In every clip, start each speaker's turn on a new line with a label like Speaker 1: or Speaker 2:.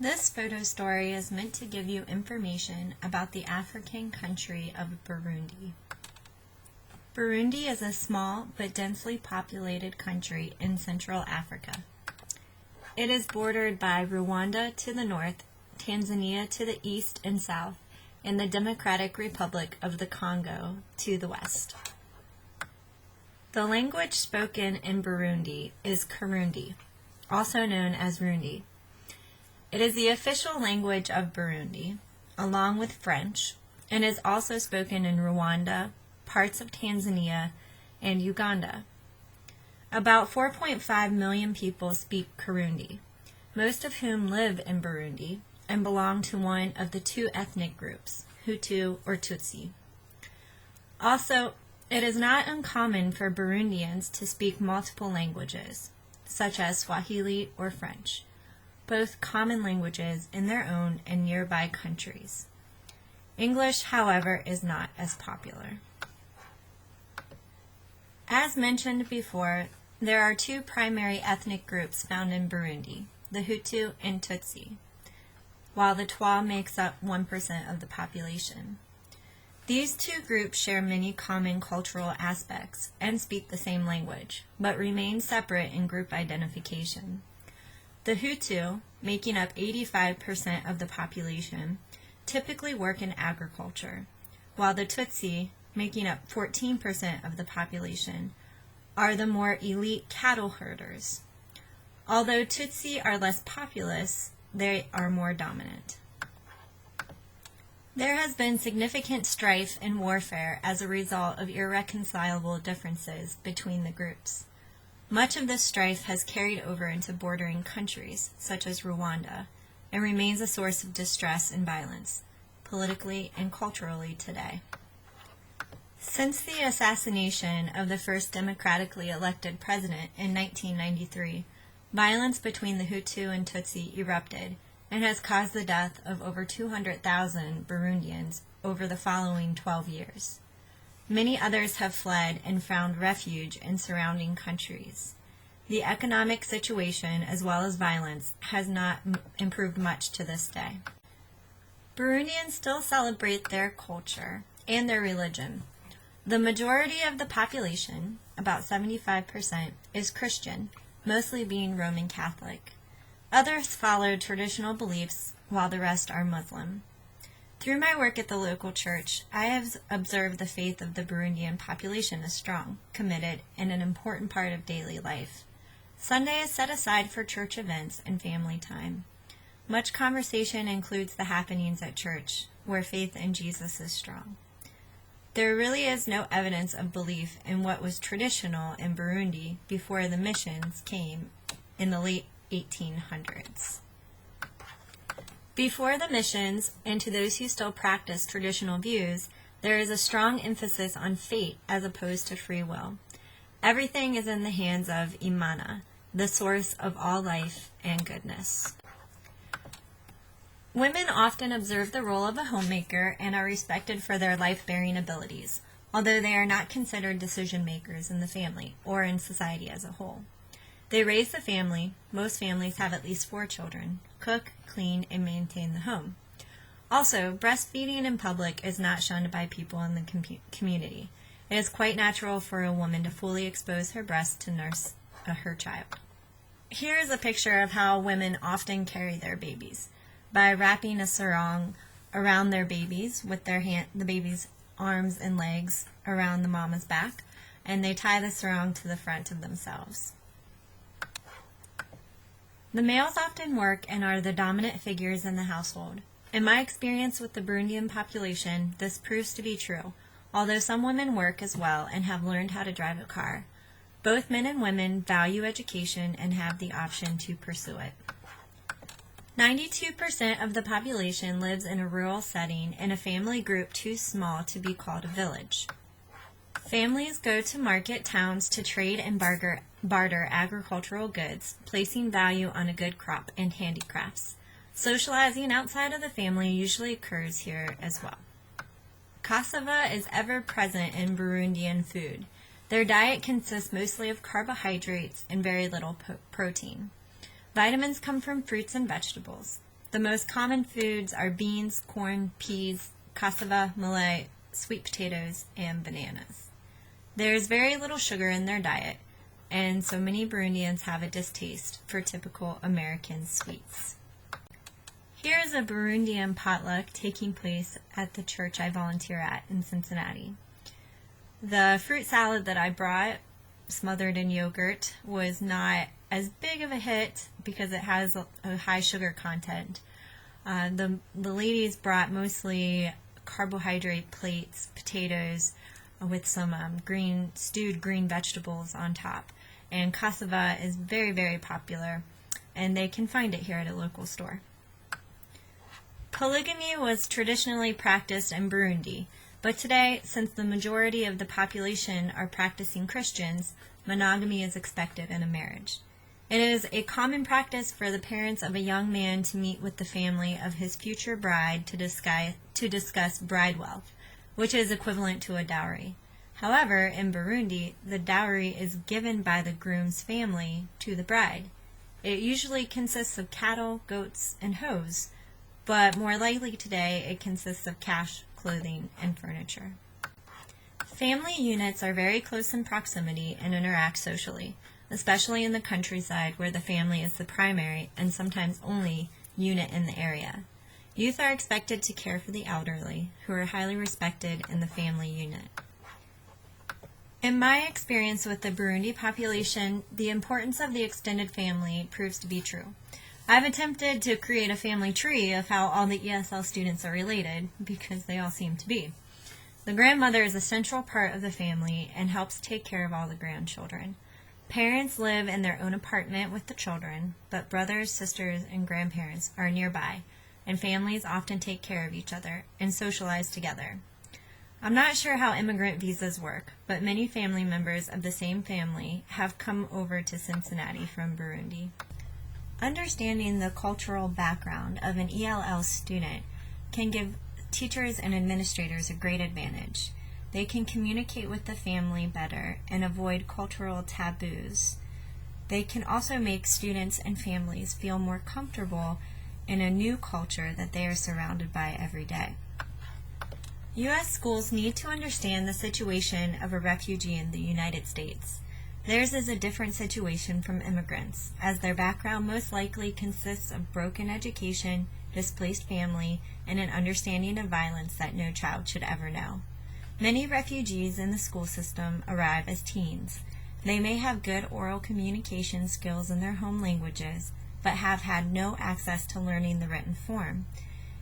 Speaker 1: This photo story is meant to give you information about the African country of Burundi. Burundi is a small but densely populated country in Central Africa. It is bordered by Rwanda to the north, Tanzania to the east and south, and the Democratic Republic of the Congo to the west. The language spoken in Burundi is Kirundi, also known as Rundi. It is the official language of Burundi, along with French, and is also spoken in Rwanda, parts of Tanzania, and Uganda. About 4.5 million people speak Kirundi, most of whom live in Burundi and belong to one of the two ethnic groups, Hutu or Tutsi. Also, it is not uncommon for Burundians to speak multiple languages, such as Swahili or French, both common languages in their own and nearby countries. English, however, is not as popular. As mentioned before, there are two primary ethnic groups found in Burundi, the Hutu and Tutsi, while the Twa makes up 1% of the population. These two groups share many common cultural aspects and speak the same language, but remain separate in group identification. The Hutu, making up 85% of the population, typically work in agriculture, while the Tutsi, making up 14% of the population, are the more elite cattle herders. Although Tutsi are less populous, they are more dominant. There has been significant strife and warfare as a result of irreconcilable differences between the groups. Much of this strife has carried over into bordering countries, such as Rwanda, and remains a source of distress and violence, politically and culturally today. Since the assassination of the first democratically elected president in 1993, violence between the Hutu and Tutsi erupted and has caused the death of over 200,000 Burundians over the following 12 years. Many others have fled and found refuge in surrounding countries. The economic situation, as well as violence, has not improved much to this day. Burundians still celebrate their culture and their religion. The majority of the population, about 75%, is Christian, mostly being Roman Catholic. Others follow traditional beliefs, while the rest are Muslim. Through my work at the local church, I have observed the faith of the Burundian population is strong, committed, and an important part of daily life. Sunday is set aside for church events and family time. Much conversation includes the happenings at church, where faith in Jesus is strong. There really is no evidence of belief in what was traditional in Burundi before the missions came in the late 1800s. Before the missions, and to those who still practice traditional views, there is a strong emphasis on fate as opposed to free will. Everything is in the hands of Imana, the source of all life and goodness. Women often observe the role of a homemaker and are respected for their life-bearing abilities, although they are not considered decision makers in the family or in society as a whole. They raise the family. Most families have at least 4 children, cook, clean, and maintain the home. Also, breastfeeding in public is not shunned by people in the community. It is quite natural for a woman to fully expose her breast to nurse her child. Here is a picture of how women often carry their babies, by wrapping a sarong around their babies with the baby's arms and legs around the mama's back, and they tie the sarong to the front of themselves. The males often work and are the dominant figures in the household. In my experience with the Burundian population, this proves to be true, although some women work as well and have learned how to drive a car. Both men and women value education and have the option to pursue it. 92% of the population lives in a rural setting in a family group too small to be called a village. Families go to market towns to trade and barter agricultural goods, placing value on a good crop and handicrafts. Socializing outside of the family usually occurs here as well. Cassava is ever present in Burundian food. Their diet consists mostly of carbohydrates and very little protein. Vitamins come from fruits and vegetables. The most common foods are beans, corn, peas, cassava, millet, sweet potatoes, and bananas. There is very little sugar in their diet, and so many Burundians have a distaste for typical American sweets. Here is a Burundian potluck taking place at the church I volunteer at in Cincinnati. The fruit salad that I brought, smothered in yogurt, was not as big of a hit because it has a high sugar content. The ladies brought mostly carbohydrate plates, potatoes with some stewed green vegetables on top. And cassava is very, very popular, and they can find it here at a local store. Polygamy was traditionally practiced in Burundi, but today, since the majority of the population are practicing Christians, monogamy is expected in a marriage. It is a common practice for the parents of a young man to meet with the family of his future bride to discuss bride wealth, which is equivalent to a dowry. However, in Burundi, the dowry is given by the groom's family to the bride. It usually consists of cattle, goats, and hoes, but more likely today it consists of cash, clothing, and furniture. Family units are very close in proximity and interact socially, especially in the countryside where the family is the primary and sometimes only unit in the area. Youth are expected to care for the elderly, who are highly respected in the family unit. In my experience with the Burundi population, the importance of the extended family proves to be true. I've attempted to create a family tree of how all the ESL students are related, because they all seem to be. The grandmother is a central part of the family and helps take care of all the grandchildren. Parents live in their own apartment with the children, but brothers, sisters, and grandparents are nearby, and families often take care of each other and socialize together. I'm not sure how immigrant visas work, but many family members of the same family have come over to Cincinnati from Burundi. Understanding the cultural background of an ELL student can give teachers and administrators a great advantage. They can communicate with the family better and avoid cultural taboos. They can also make students and families feel more comfortable in a new culture that they are surrounded by every day. U.S. schools need to understand the situation of a refugee in the United States. Theirs is a different situation from immigrants, as their background most likely consists of broken education, displaced family, and an understanding of violence that no child should ever know. Many refugees in the school system arrive as teens. They may have good oral communication skills in their home languages, but have had no access to learning the written form.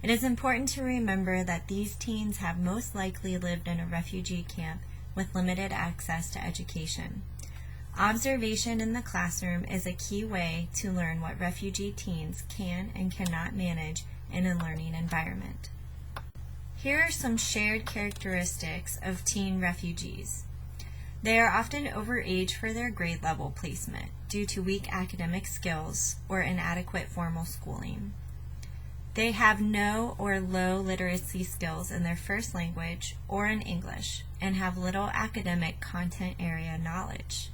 Speaker 1: It is important to remember that these teens have most likely lived in a refugee camp with limited access to education. Observation in the classroom is a key way to learn what refugee teens can and cannot manage in a learning environment. Here are some shared characteristics of teen refugees. They are often overage for their grade level placement due to weak academic skills or inadequate formal schooling. They have no or low literacy skills in their first language or in English and have little academic content area knowledge.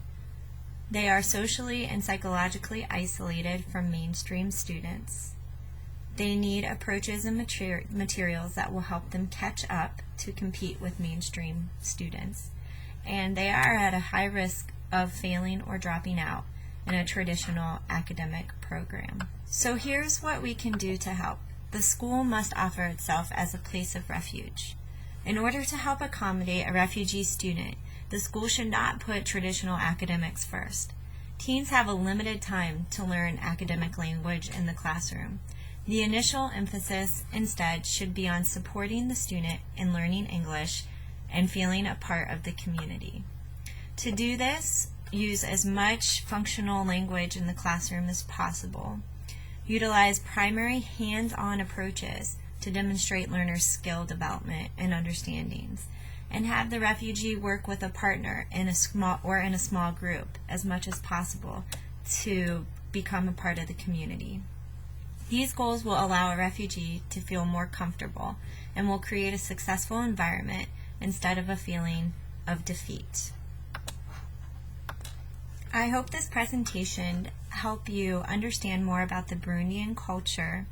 Speaker 1: They are socially and psychologically isolated from mainstream students. They need approaches and materials that will help them catch up to compete with mainstream students. And they are at a high risk of failing or dropping out in a traditional academic program. So here's what we can do to help. The school must offer itself as a place of refuge. In order to help accommodate a refugee student, the school should not put traditional academics first. Teens have a limited time to learn academic language in the classroom. The initial emphasis instead should be on supporting the student in learning English and feeling a part of the community. To do this, use as much functional language in the classroom as possible. Utilize primary hands-on approaches to demonstrate learners' skill development and understandings, and have the refugee work with a partner in a small group as much as possible to become a part of the community. These goals will allow a refugee to feel more comfortable and will create a successful environment instead of a feeling of defeat. I hope this presentation helped you understand more about the Burundian culture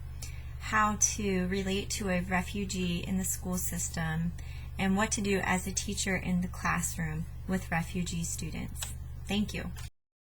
Speaker 1: how to relate to a refugee in the school system and what to do as a teacher in the classroom with refugee students. Thank you.